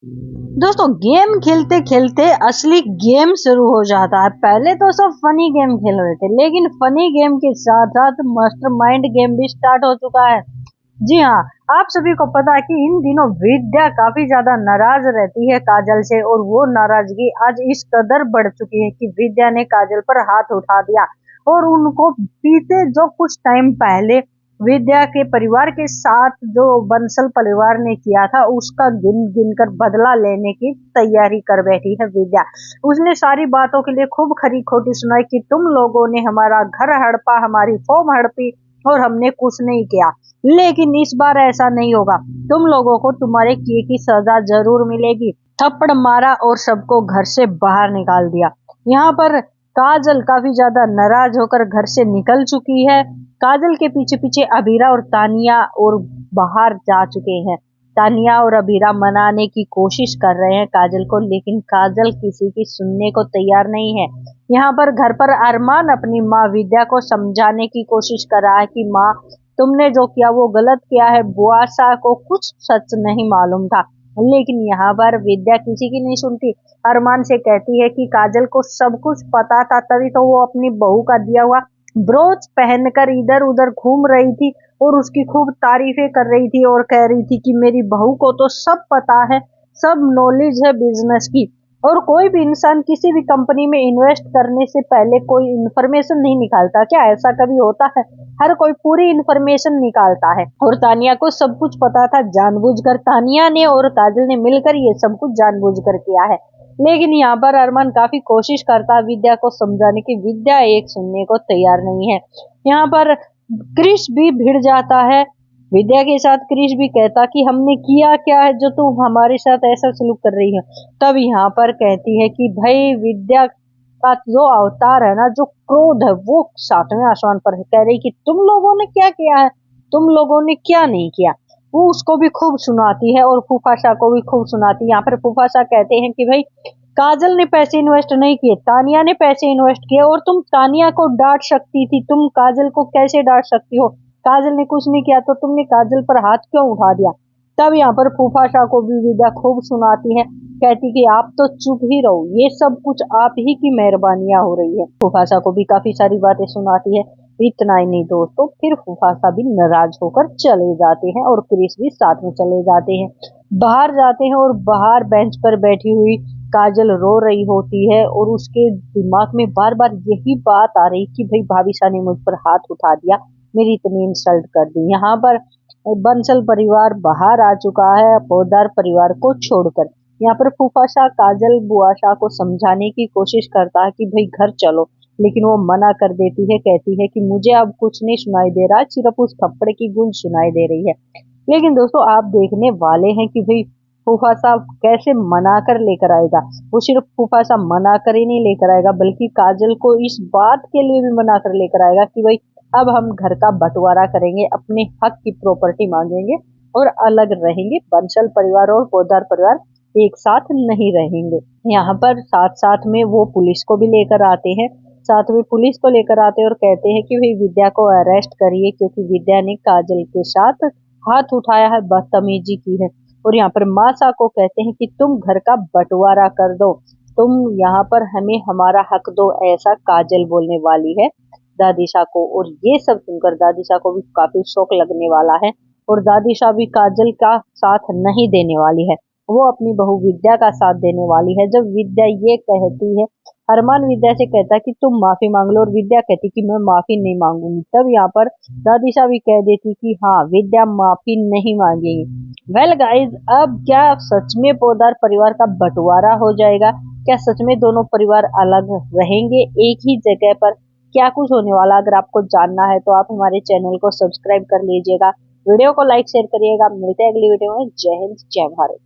दोस्तों गेम खेलते खेलते असली गेम शुरू हो जाता है। पहले तो सब फनी गेम खेल रहे थे, लेकिन फनी गेम के साथ साथ मास्टरमाइंड गेम भी स्टार्ट हो चुका है। जी हाँ, आप सभी को पता है कि इन दिनों विद्या काफी ज्यादा नाराज रहती है काजल से, और वो नाराजगी आज इस कदर बढ़ चुकी है कि विद्या ने काजल पर हाथ उठा दिया और उनको बीते जो कुछ टाइम पहले विद्या के परिवार के साथ जो बंसल परिवार ने किया था उसका गिन गिन कर बदला लेने की तैयारी कर बैठी है विद्या। उसने सारी बातों के लिए खूब खरी खोटी सुनाई कि तुम लोगों ने हमारा घर हड़पा, हमारी फॉर्म हड़पी और हमने कुछ नहीं किया, लेकिन इस बार ऐसा नहीं होगा। तुम लोगों को तुम्हारे किए की सजा जरूर मिलेगी। थप्पड़ मारा और सबको घर से बाहर निकाल दिया। यहाँ पर काजल काफी ज्यादा नाराज होकर घर से निकल चुकी है। काजल के पीछे पीछे अबीरा और तानिया और बाहर जा चुके हैं। तानिया और अबीरा मनाने की कोशिश कर रहे हैं काजल को, लेकिन काजल किसी की सुनने को तैयार नहीं है। यहाँ पर घर पर अरमान अपनी माँ विद्या को समझाने की कोशिश कर रहा है कि माँ, तुमने जो किया वो गलत किया है। बुआसा को कुछ सच नहीं मालूम था, लेकिन यहाँ पर विद्या किसी की नहीं सुनती। अरमान से कहती है कि काजल को सब कुछ पता था, तभी तो वो अपनी बहू का दिया हुआ ब्रोच पहनकर इधर उधर घूम रही थी और उसकी खूब तारीफें कर रही थी और कह रही थी कि मेरी बहू को तो सब पता है, सब नॉलेज है बिजनेस की। और कोई भी इंसान किसी भी कंपनी में इन्वेस्ट करने से पहले कोई इन्फॉर्मेशन नहीं निकालता क्या? ऐसा कभी होता है? हर कोई पूरी इन्फॉर्मेशन निकालता है, और तानिया को सब कुछ पता था। जानबूझकर तानिया ने और काजल ने मिलकर ये सब कुछ जानबूझकर किया है। लेकिन यहाँ पर अरमान काफी कोशिश करता है विद्या को समझाने की, विद्या एक सुनने को तैयार नहीं है। यहाँ पर क्रिश भी भिड़ जाता है विद्या के साथ। क्रिश भी कहता कि हमने किया क्या है जो तुम हमारे साथ ऐसा सलूक कर रही है। तब यहाँ पर कहती है कि भाई विद्या का जो अवतार है ना, जो क्रोध है, वो सातवें आसमान पर है। कह रही कि तुम लोगों ने क्या किया है, तुम लोगों ने क्या नहीं किया। वो उसको भी खूब सुनाती है और फूफाशा को भी खूब सुनाती है। यहाँ पर फूफाशा कहते हैं कि भाई काजल ने पैसे इन्वेस्ट नहीं किए, तानिया ने पैसे इन्वेस्ट किए, और तुम तानिया को डांट सकती थी, तुम काजल को कैसे डांट सकती हो? काजल ने कुछ नहीं किया तो तुमने काजल पर हाथ क्यों उठा दिया? तब यहाँ पर फूफाशा को भी विद्या खूब सुनाती है, कहती कि आप तो चुप ही रहो, ये सब कुछ आप ही की मेहरबानियां हो रही है। फूफाशा को भी काफी सारी बातें सुनाती है। इतना ही नहीं दोस्तों, फिर फूफाशा भी नाराज होकर चले जाते हैं और क्रिस भी साथ में चले जाते हैं। बाहर जाते हैं और बाहर बेंच पर बैठी हुई काजल रो रही होती है और उसके दिमाग में बार बार यही बात आ रही कि भाई भाभी ने मुझ पर हाथ उठा दिया, मेरी इतनी इंसल्ट कर दी। यहाँ पर बंसल परिवार बाहर आ चुका है पोद्दार परिवार को छोड़कर। यहाँ पर फूफाशा काजल बुआशा को समझाने की कोशिश करता है कि भाई घर चलो, लेकिन वो मना कर देती है। कहती है कि मुझे अब कुछ नहीं सुनाई दे रहा, सिर्फ उस थप्पड़ की गूंज सुनाई दे रही है। लेकिन दोस्तों आप देखने वाले हैं कि भाई फूफासा कैसे मना कर लेकर आएगा। वो सिर्फ फूफासा मना कर ही नहीं लेकर आएगा, बल्कि काजल को इस बात के लिए भी मना कर लेकर आएगा कि भाई अब हम घर का बंटवारा करेंगे, अपने हक की प्रॉपर्टी मांगेंगे और अलग रहेंगे। बंसल परिवार और पोद्दार परिवार एक साथ नहीं रहेंगे। यहाँ पर साथ साथ में वो पुलिस को भी लेकर आते हैं, साथ में पुलिस को लेकर आते हैं और कहते हैं कि भाई विद्या को अरेस्ट करिए, क्योंकि विद्या ने काजल के साथ हाथ उठाया है, बदतमीजी की है। और यहाँ पर मासा को कहते हैं कि तुम घर का बंटवारा कर दो, तुम यहाँ पर हमें हमारा हक दो, ऐसा काजल बोलने वाली है दादीशा को। और ये सब सुनकर दादीशा को भी काफी शौक लगने वाला है, और दादीशा भी काजल का साथ नहीं देने वाली है, वो अपनी बहू विद्या का साथ देने वाली है। जब विद्या ये कहती है, अरमान विद्या से कहता है कि तुम माफी मांग लो, और विद्या कहती कि मैं माफी नहीं मांगूंगी। तब यहाँ पर दादीशा भी कह देती कि हाँ विद्या माफी नहीं मांगेगी। वेल गाइज, अब क्या सच में पोद्दार परिवार का बंटवारा हो जाएगा? क्या सच में दोनों परिवार अलग रहेंगे एक ही जगह पर? क्या कुछ होने वाला? अगर आपको जानना है तो आप हमारे चैनल को सब्सक्राइब कर लीजिएगा, वीडियो को लाइक शेयर करिएगा। मिलते हैं अगली वीडियो में। जय हिंद, जय भारत।